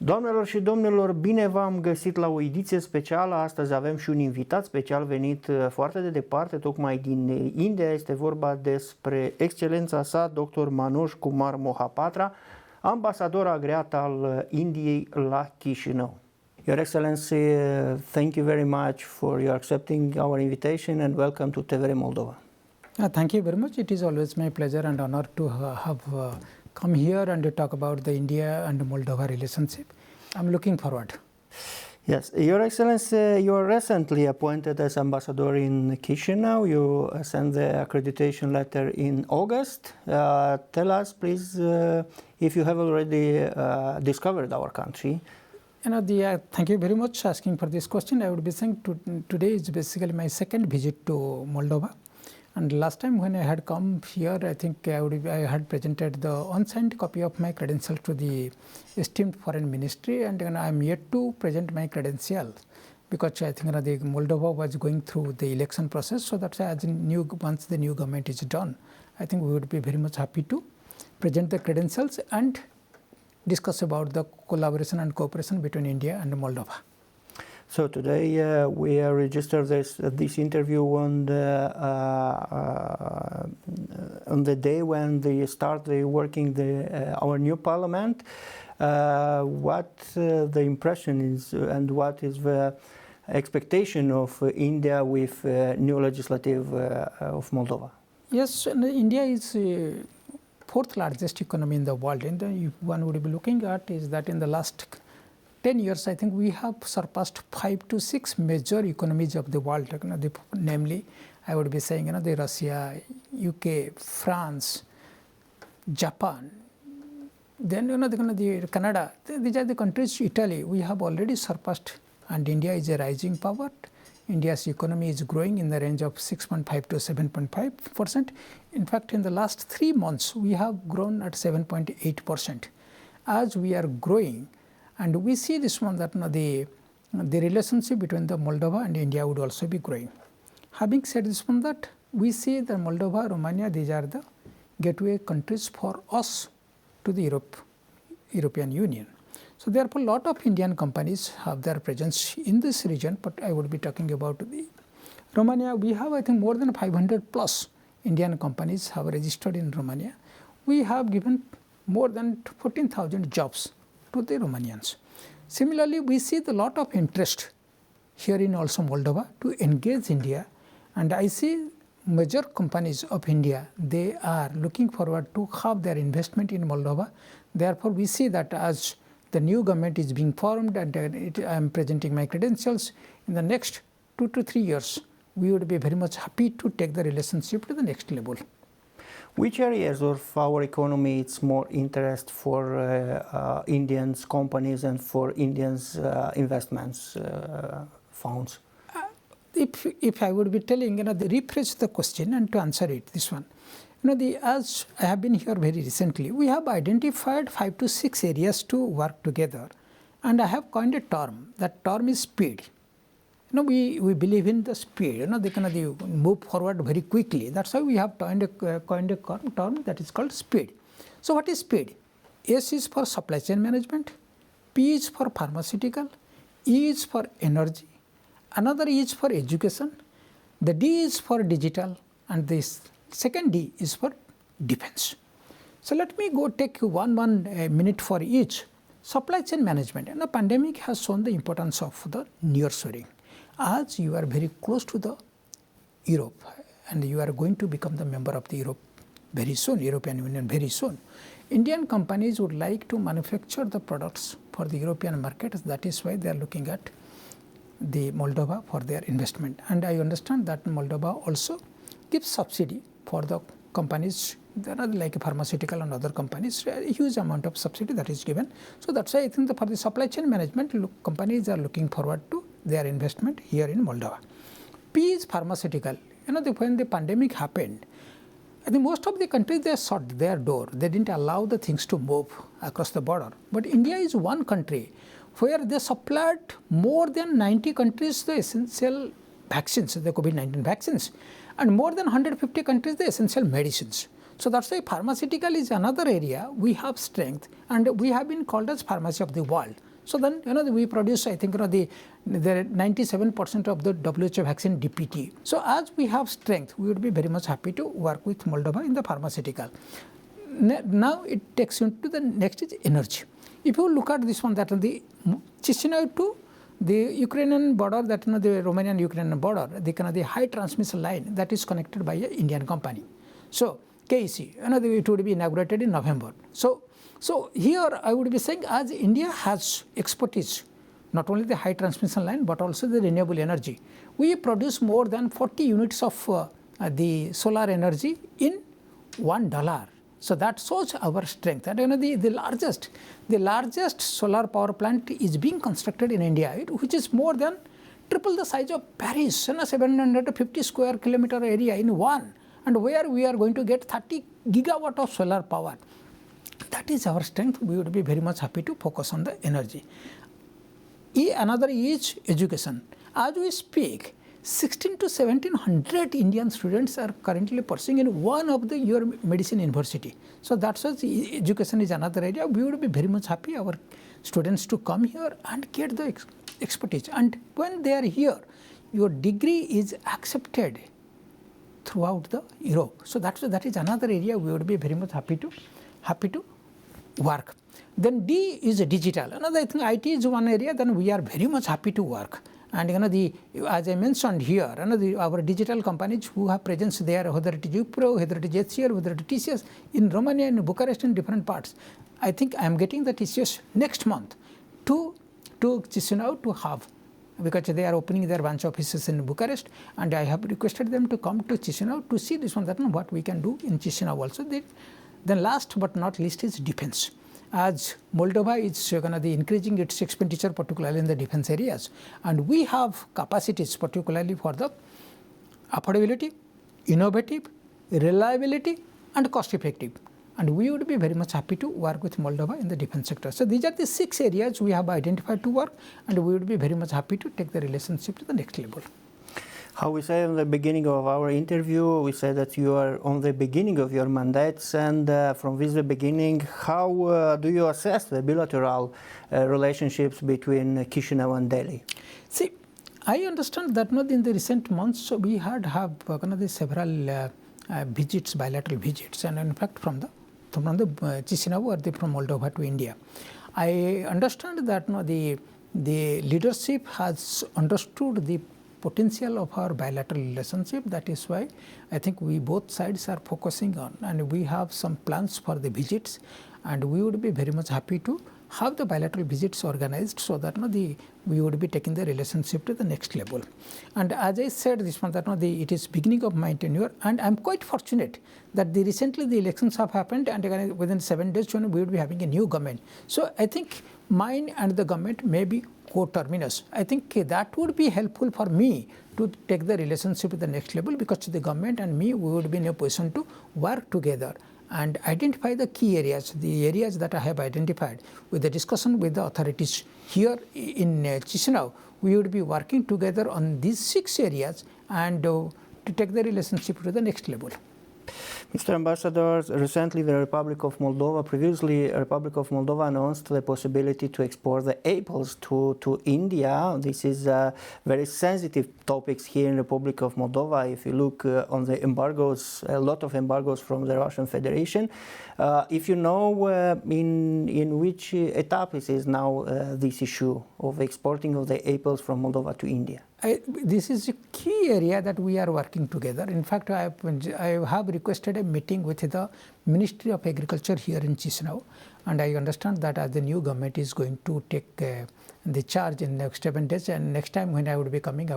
Doamnelor și domnilor, bine v-am găsit la o ediție specială. Astăzi avem și un invitat special venit foarte de departe, tocmai din India. Este vorba despre excelența sa, dr. Manoj Kumar Mohapatra, ambasador agreat al Indiei la Chișinău. Your Excellency, thank you very much for your accepting our invitation and welcome to TVR Moldova. Thank you very much. It is always my pleasure and honor to have come here and to talk about the India and Moldova relationship. I'm looking forward. Yes, Your Excellency, you were recently appointed as ambassador in Chișinău. You sent the accreditation letter in August. Tell us, please, if you have already discovered our country. Thank you very much for asking for this question. I would be saying today is basically my second visit to Moldova. And last time when I had come here, I think I had presented the unsigned copy of my credentials to the esteemed foreign ministry, and I am yet to present my credentials because I think the Moldova was going through the election process. So that's why once the new government is done, I think we would be very much happy to present the credentials and discuss about the collaboration and cooperation between India and Moldova. So today we registered this interview on the day when they start working our new parliament. What the impression is and what is the expectation of India with new legislative of Moldova? Yes, India is fourth largest economy in the world, and if one would be looking at is that in the last 10 years, I think we have surpassed 5 to 6 major economies of the world. Namely, I would be saying, the Russia, UK, France, Japan, then the Canada. These are the countries. Italy, we have already surpassed, and India is a rising power. India's economy is growing in the range of 6.5 to 7.5%. In fact, in the last 3 months, we have grown at 7.8%. As we are growing, and we see this one that the relationship between the Moldova and India would also be growing. Having said this one, that we see that Moldova, Romania, these are the gateway countries for us to the European Union. So therefore, a lot of Indian companies have their presence in this region, but I would be talking about the Romania. We have, I think, more than 500 plus Indian companies have registered in Romania. We have given more than 14,000 jobs to the Romanians. Similarly, we see a lot of interest here in also Moldova to engage India, and I see major companies of India, they are looking forward to have their investment in Moldova. Therefore, we see that as the new government is being formed and I am presenting my credentials, in the next 2 to 3 years, we would be very much happy to take the relationship to the next level. Which areas of our economy it's more interest for Indians companies and for Indians investments funds? If I would be telling, rephrase the question and to answer it, this one. As I have been here very recently, we have identified 5 to 6 areas to work together, and I have coined a term. That term is speed. We believe in the speed. They move forward very quickly. That's why we have coined a term that is called speed. So what is speed? S is for supply chain management, P is for pharmaceutical, E is for energy, another E is for education, the D is for digital, and this second D is for defense. So let me go take one minute for each. Supply chain management. The pandemic has shown the importance of the nearshoring. As you are very close to the Europe and you are going to become the member of the Europe very soon, European Union very soon, Indian companies would like to manufacture the products for the European market. That is why they are looking at the Moldova for their investment. And I understand that Moldova also gives subsidy for the companies. There are like pharmaceutical and other companies, a huge amount of subsidy that is given. So that's why I think for the supply chain management, companies are looking forward to their investment here in Moldova. P is pharmaceutical. When the pandemic happened, I think most of the countries, they shut their door. They didn't allow the things to move across the border. But India is one country where they supplied more than 90 countries the essential vaccines, the COVID-19 vaccines, and more than 150 countries the essential medicines. So that's why pharmaceutical is another area we have strength, and we have been called as pharmacy of the world. So then, we produce, I think, the 97% of the WHO vaccine DPT. So as we have strength, we would be very much happy to work with Moldova in the pharmaceutical. Now it takes into the next is energy. If you look at this one, that the Chisinau to the Ukrainian border, that the Romanian-Ukrainian border, the high transmission line that is connected by an Indian company. So KEC, it would be inaugurated in November. So here I would be saying, as India has expertise, not only the high transmission line but also the renewable energy, we produce more than 40 units of the solar energy in $1. So that shows our strength. And the largest solar power plant is being constructed in India, which is more than triple the size of Paris, 750 square kilometer area in one, and where we are going to get 30 gigawatt of solar power. That is our strength. We would be very much happy to focus on the energy. Another is education. As we speak, 16 to 1700 Indian students are currently pursuing in one of your medicine university. So that's why education is another area. We would be very much happy our students to come here and get the expertise. And when they are here, your degree is accepted throughout the Europe. So that is another area we would be very much happy to work. Then D is digital. Another thing, IT is one area. Then we are very much happy to work. And as I mentioned here, our digital companies who have presence there, whether it is Wipro, whether it is HCL, whether it is TCS, in Romania, in Bucharest, in different parts. I think I am getting the TCS next month to Chisinau to have, because they are opening their branch offices in Bucharest, and I have requested them to come to Chisinau to see this one, that what we can do in Chisinau also. Then last but not least is defense. As Moldova is going to be increasing its expenditure, particularly in the defense areas, and we have capacities particularly for the affordability, innovative, reliability, and cost effective. And we would be very much happy to work with Moldova in the defense sector. So these are the 6 areas we have identified to work, and we would be very much happy to take the relationship to the next level. How we said in the beginning of our interview, we said that you are on the beginning of your mandates, and from this the beginning, how do you assess the bilateral relationships between Chisinau and Delhi? See, I understand that in the recent months we have several visits, bilateral visits, and in fact from the Chisinau or from Moldova to India. I understand that the leadership has understood the potential of our bilateral relationship. That is why I think we both sides are focusing on, and we have some plans for the visits, and we would be very much happy to have the bilateral visits organized so that we would be taking the relationship to the next level. And as I said this one, that it is beginning of my tenure, and I am quite fortunate that recently the elections have happened, and within 7 days we would be having a new government. So I think mine and the government may be co-terminus. I think that would be helpful for me to take the relationship to the next level, because the government and me, we would be in a position to work together and identify the key areas, the areas that I have identified. With the discussion with the authorities here in Chisinau, we would be working together on these 6 areas and to take the relationship to the next level. Mr. Ambassador, recently the Republic of Moldova, previously Republic of Moldova announced the possibility to export the apples to India. This is very sensitive topics here in the Republic of Moldova. If you look on the embargoes, a lot of embargoes from the Russian Federation. If you know in which etap is now this issue of exporting of the apples from Moldova to India? This is a key area that we are working together. In fact, I have requested a meeting with the Ministry of Agriculture here in Chisinau, and I understand that as the new government is going to take the charge in the next 7 days, and next time when I would be coming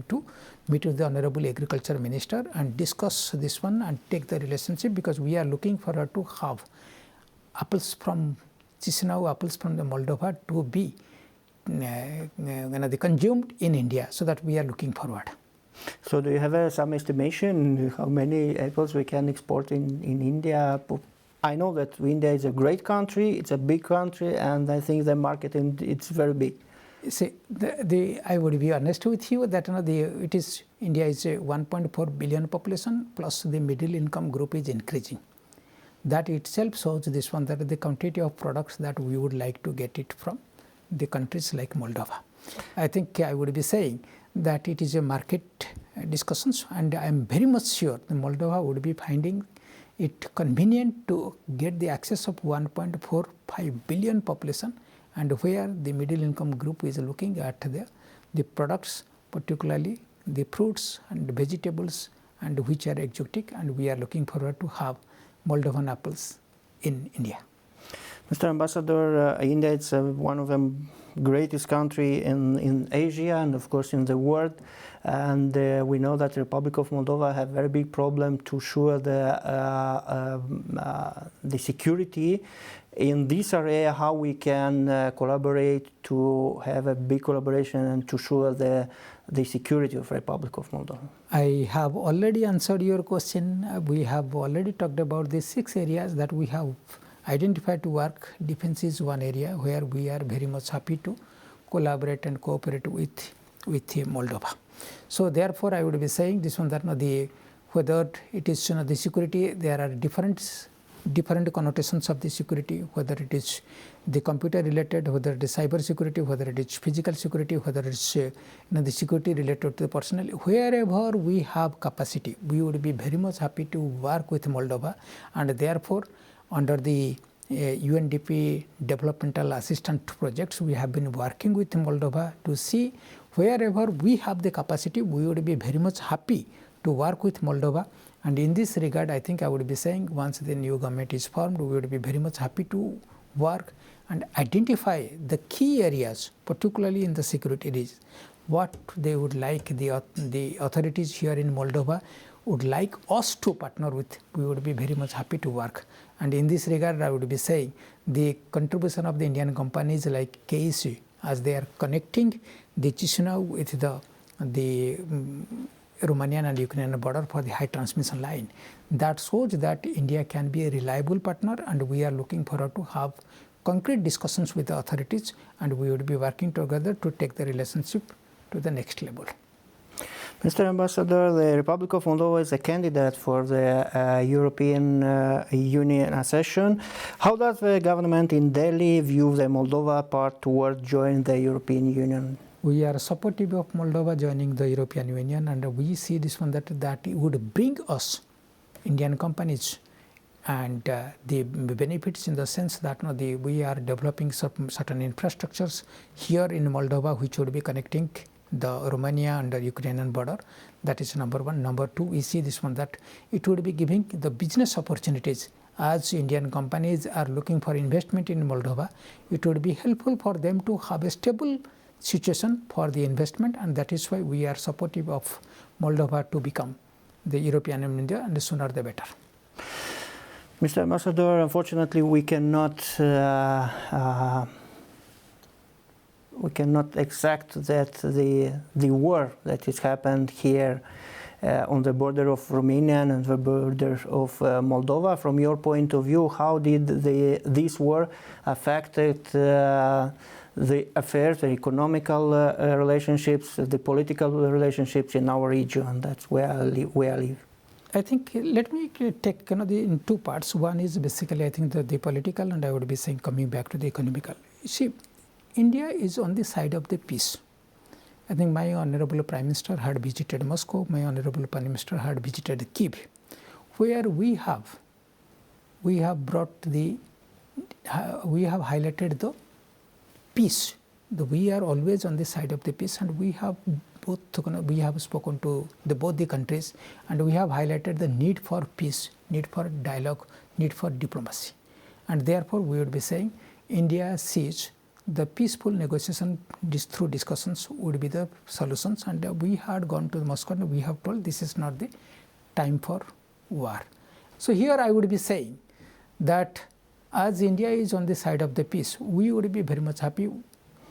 to meet with the Honorable Agriculture Minister and discuss this one and take the relationship, because we are looking for her to have apples from Chisinau, apples from the Moldova to be consumed in India, so that we are looking forward. So do you have some estimation how many apples we can export in India? I know that India is a great country, it's a big country, and I think the market it's very big. See, I would be honest with you that India is a 1.4 billion population, plus the middle income group is increasing. That itself shows this one, that the quantity of products that we would like to get it from the countries like Moldova. I think I would be saying that it is a market discussions, and I am very much sure that Moldova would be finding it convenient to get the access of 1.45 billion population, and where the middle income group is looking at the products, particularly the fruits and vegetables, and which are exotic, and we are looking forward to have Moldovan apples in India. Mr. Ambassador, India is one of the greatest country in Asia and of course in the world, and we know that the Republic of Moldova have very big problem to ensure the security in this area. How we can collaborate to have a big collaboration and to ensure the security of Republic of Moldova? I have already answered your question. We have already talked about the 6 areas that we have identified to work. Defense is one area where we are very much happy to collaborate and cooperate with Moldova. So therefore, I would be saying this one, that whether it is the security, there are different connotations of the security, whether it is the computer related, whether it is cyber security, whether it is physical security, whether it is the security related to the personnel. Wherever we have capacity, we would be very much happy to work with Moldova, and therefore under the UNDP developmental assistance projects, we have been working with Moldova to see wherever we have the capacity, we would be very much happy to work with Moldova. And in this regard, I think I would be saying, once the new government is formed, we would be very much happy to work and identify the key areas, particularly in the security areas, what they would like, the authorities here in Moldova would like us to partner with. We would be very much happy to work. And in this regard, I would be saying the contribution of the Indian companies like KEC, as they are connecting the Chisinau with the Romanian and Ukrainian border for the high transmission line, that shows that India can be a reliable partner, and we are looking forward to have concrete discussions with the authorities, and we would be working together to take the relationship to the next level. Mr. Ambassador, the Republic of Moldova is a candidate for the European Union accession. How does the government in Delhi view the Moldova part towards joining the European Union? We are supportive of Moldova joining the European Union, and we see this one that it would bring us, Indian companies, and the benefits in the sense that we are developing certain infrastructures here in Moldova, which would be connecting the Romania and the Ukrainian border. That is number one. Number two, we see this one that it would be giving the business opportunities. As Indian companies are looking for investment in Moldova, it would be helpful for them to have a stable situation for the investment, and that is why we are supportive of Moldova to become the European Union, and the sooner the better. Mr. Ambassador, unfortunately we cannot exact that the war that has happened here on the border of Romania and the border of Moldova. From your point of view, how did this war affected the affairs, the economical relationships, the political relationships in our region? That's where I live. I think let me take in 2 parts. One is basically I think the political, and I would be saying coming back to the economical. You see, India is on the side of the peace. I think my Honorable Prime Minister had visited Moscow, my Honorable Prime Minister had visited Kyiv, where we have highlighted the peace. We are always on the side of the peace, and we have spoken to both the countries, and we have highlighted the need for peace, need for dialogue, need for diplomacy. And therefore, we would be saying India sees the peaceful negotiation through discussions would be the solutions, and we had gone to Moscow and we have told this is not the time for war. So here I would be saying that as India is on the side of the peace, we would be very much happy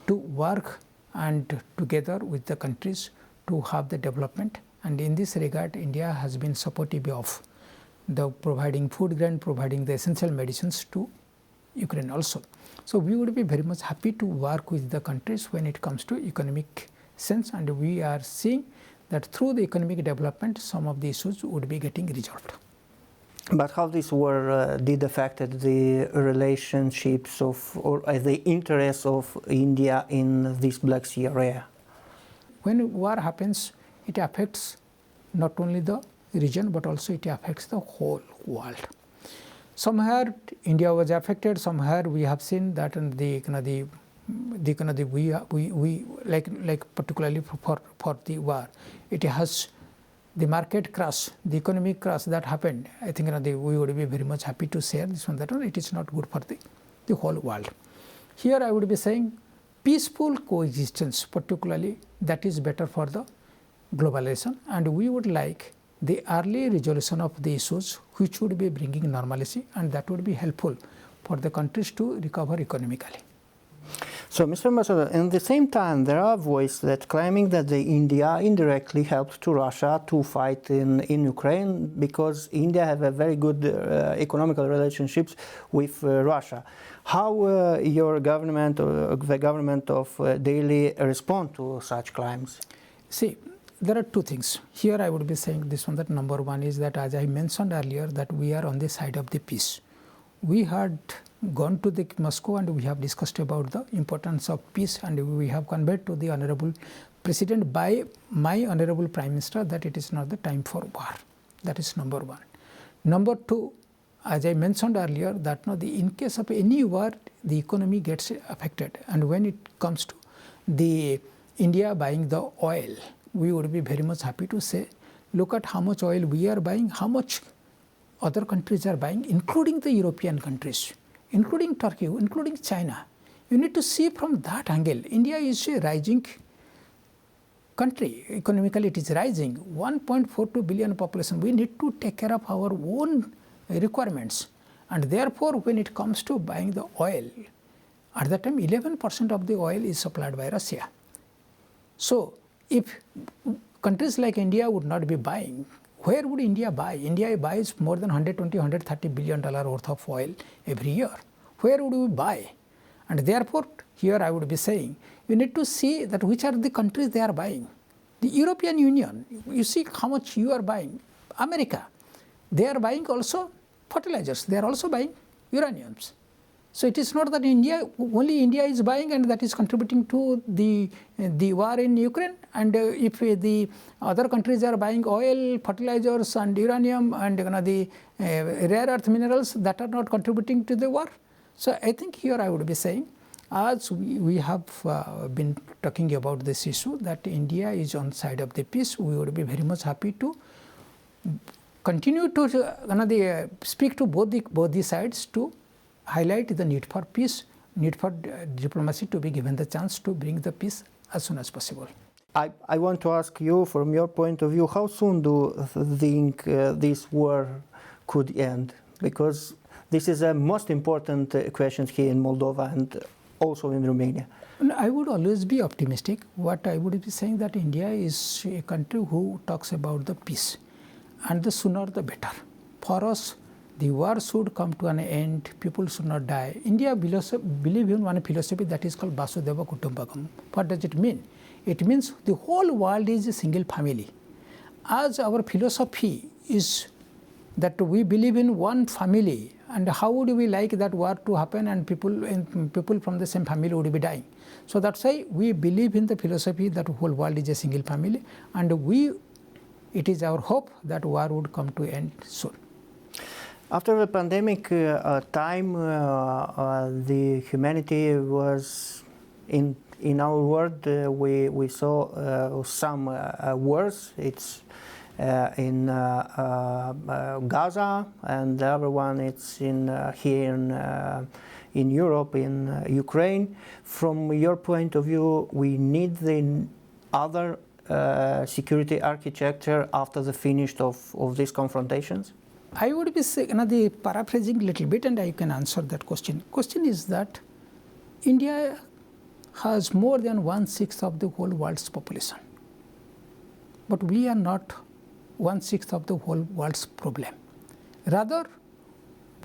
to work and together with the countries to have the development. And in this regard, India has been supportive of the providing food grain, providing the essential medicines to Ukraine also. So we would be very much happy to work with the countries when it comes to economic sense, and we are seeing that through the economic development, some of the issues would be getting resolved. But how this war did affect the relationships of, or the interests of India in this Black Sea area? When war happens, it affects not only the region but also it affects the whole world. Somewhere India was affected. Somewhere we have seen that in we like particularly for the war, it has the market crash, the economic crash that happened. I think we would be very much happy to share this one, that it is not good for the whole world. Here I would be saying peaceful coexistence, particularly, that is better for the globalization, and we would like the early resolution of the issues which would be bringing normalcy, and that would be helpful for the countries to recover economically. So, Mr. Ambassador, in the same time, there are voices that claiming that India indirectly helped to Russia to fight in Ukraine because India have a very good economical relationships with Russia. How your government or the government of Delhi respond to such claims? See, there are two things. Here I would be saying this one, that number one is that, as I mentioned earlier, that we are on the side of the peace. We had gone to the Moscow and we have discussed about the importance of peace, and we have conveyed to the Honorable President by my Honorable Prime Minister that it is not the time for war. That is number one. Number two, as I mentioned earlier, that in case of any war, the economy gets affected, and when it comes to the India buying the oil, we would be very much happy to say, look at how much oil we are buying, how much other countries are buying, including the European countries, including Turkey, including China. You need to see from that angle. India is a rising country. Economically, it is rising. 1.42 billion population. We need to take care of our own requirements. And therefore, when it comes to buying the oil, at that time 11% of the oil is supplied by Russia. So, if countries like India would not be buying, where would India buy? India buys more than $120–130 billion worth of oil every year. Where would we buy? And therefore, here I would be saying, you need to see that which are the countries they are buying. The European Union, you see how much you are buying. America, they are buying also fertilizers. They are also buying uraniums. So it is not that only India is buying and that is contributing to the war in Ukraine. And if the other countries are buying oil, fertilizers and uranium and the rare earth minerals, that are not contributing to the war. So I think here I would be saying, as we have been talking about this issue, that India is on side of the peace, we would be very much happy to continue to speak to both the sides to highlight the need for peace, need for diplomacy to be given the chance to bring the peace as soon as possible. I want to ask you, from your point of view, how soon do you think this war could end? Because this is a most important question here in Moldova and also in Romania. I would always be optimistic. What I would be saying, that India is a country who talks about the peace, and the sooner the better. For us, the war should come to an end, people should not die. India believes in one philosophy that is called Vasudhaiva Kutumbakam. What does it mean? It means the whole world is a single family. As our philosophy is that we believe in one family, and how would we like that war to happen and people from the same family would be dying? So that's why we believe in the philosophy that the whole world is a single family, and it is our hope that war would come to end soon. After the pandemic time, the humanity was in our world. We saw some wars. It's in Gaza, and the other one it's here in Europe, in Ukraine. From your point of view, we need the other security architecture after the finish of these confrontations? I would be saying, paraphrasing a little bit, and I can answer that question. Question is that India has more than 1/6 of the whole world's population. But we are not 1/6 of the whole world's problem. Rather,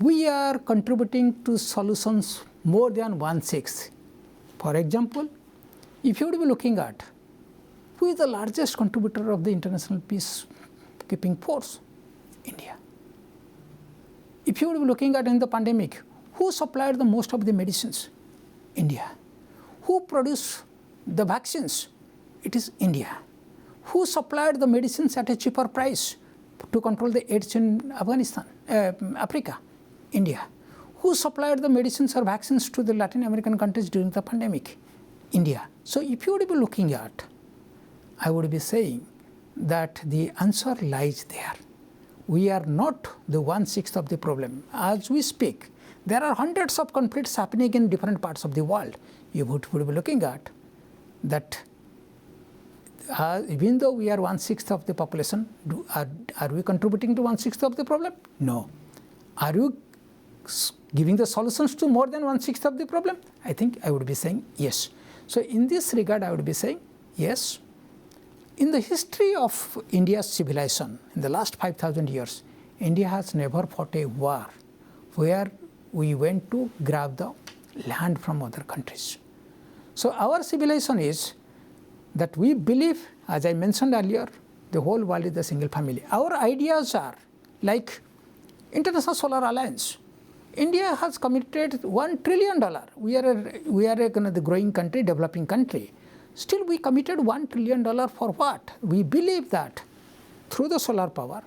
we are contributing to solutions more than 1/6. For example, if you would be looking at who is the largest contributor of the international peacekeeping force? India. if you would be looking at in the pandemic, who supplied the most of the medicines? India. Who produced the vaccines? It is India. Who supplied the medicines at a cheaper price to control the AIDS in Afghanistan, Africa? India. Who supplied the medicines or vaccines to the Latin American countries during the pandemic? India. So if you would be looking at, I would be saying that the answer lies there. We are not the 1/6 of the problem. As we speak, there are hundreds of conflicts happening in different parts of the world. You would be looking at that even though we are 1/6 of the population, are we contributing to 1/6 of the problem? No. Are you giving the solutions to more than 1/6 of the problem? I think I would be saying yes. So in this regard, I would be saying yes. In the history of India's civilization, in the last 5,000 years, India has never fought a war where we went to grab the land from other countries. So our civilization is that we believe, as I mentioned earlier, the whole world is a single family. Our ideas are like International Solar Alliance. India has committed $1 trillion. We are a growing country, developing country. Still, we committed $1 trillion for what? We believe that through the solar power,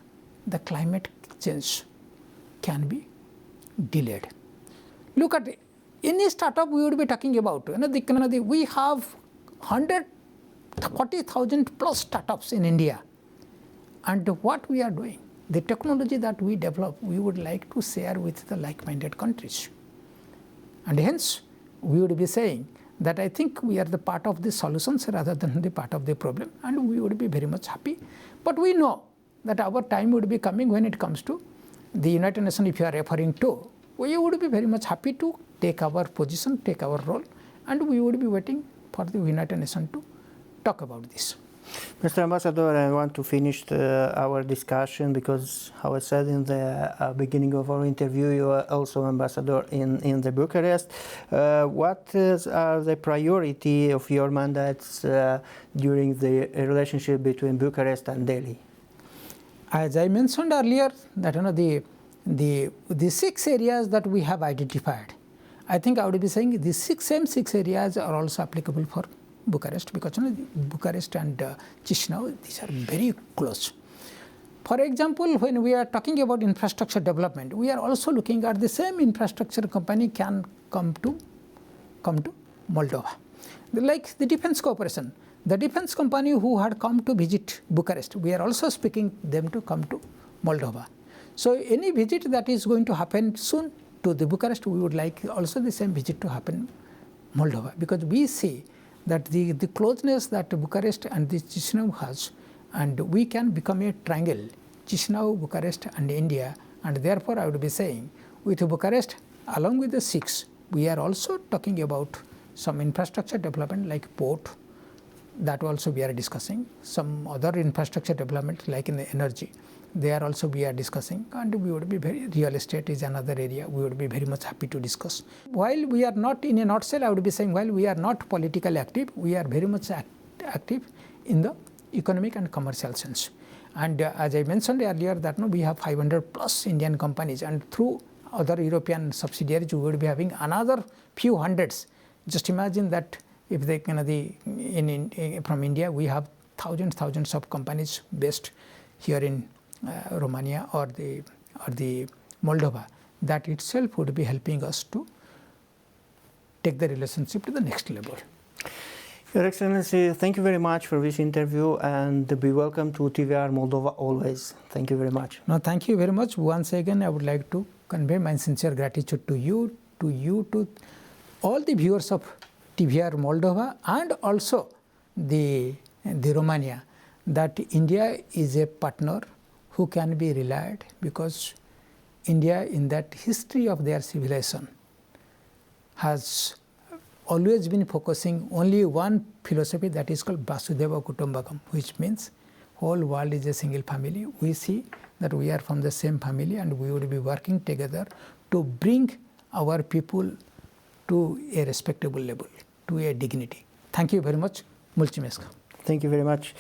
the climate change can be delayed. Look at any startup we would be talking about. We have 140,000 plus startups in India. And what we are doing, the technology that we develop, we would like to share with the like-minded countries. And hence, we would be saying that I think we are the part of the solutions rather than the part of the problem, and we would be very much happy. But we know that our time would be coming when it comes to the United Nations, if you are referring to, we would be very much happy to take our position, take our role, and we would be waiting for the United Nations to talk about this. Mr. Ambassador, I want to finish our discussion because, how I said in the beginning of our interview, you are also ambassador in the Bucharest. What are the priority of your mandates during the relationship between Bucharest and Delhi? As I mentioned earlier, that the 6 areas that we have identified, I think I would be saying the same six areas are also applicable for Bucharest, because Bucharest and Chisinau, these are very close. For example, when we are talking about infrastructure development, we are also looking at the same infrastructure company can come to Moldova. Like the defense cooperation, the defense company who had come to visit Bucharest, we are also speaking them to come to Moldova. So any visit that is going to happen soon to the Bucharest, we would like also the same visit to happen Moldova, because we see that the closeness that Bucharest and the Chisinau has, and we can become a triangle, Chisinau, Bucharest and India, and therefore I would be saying with Bucharest along with the 6, we are also talking about some infrastructure development like port, that also we are discussing, some other infrastructure development like in the energy, there also we are discussing, and we would be real estate is another area we would be very much happy to discuss. While we are not, in a nutshell, I would be saying, while we are not politically active, we are very much active in the economic and commercial sense. And as I mentioned earlier that we have 500 plus Indian companies, and through other European subsidiaries we would be having another few hundreds. Just imagine that if they from India we have thousands of companies based here in Romania or the Moldova, that itself would be helping us to take the relationship to the next level. Your Excellency, thank you very much for this interview, and be welcome to TVR Moldova always. Thank you very much. No, thank you very much. Once again, I would like to convey my sincere gratitude to you, to all the viewers of TVR Moldova, and also the Romania, that India is a partner who can be relied, because India, in that history of their civilization, has always been focusing only one philosophy, that is called Vasudhaiva Kutumbakam, which means whole world is a single family. We see that we are from the same family, and we would be working together to bring our people to a respectable level, to a dignity. Thank you very much. Mulțumesc. Thank you very much.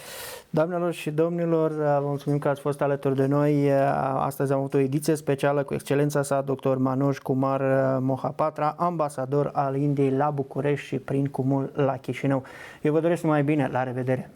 Doamnelor și domnilor, vă mulțumim că ați fost alături de noi. Astăzi am avut o ediție specială cu excelența sa, dr. Manoj Kumar Mohapatra, ambasador al Indiei la București și prin cumul la Chișinău. Eu vă doresc numai bine, la revedere!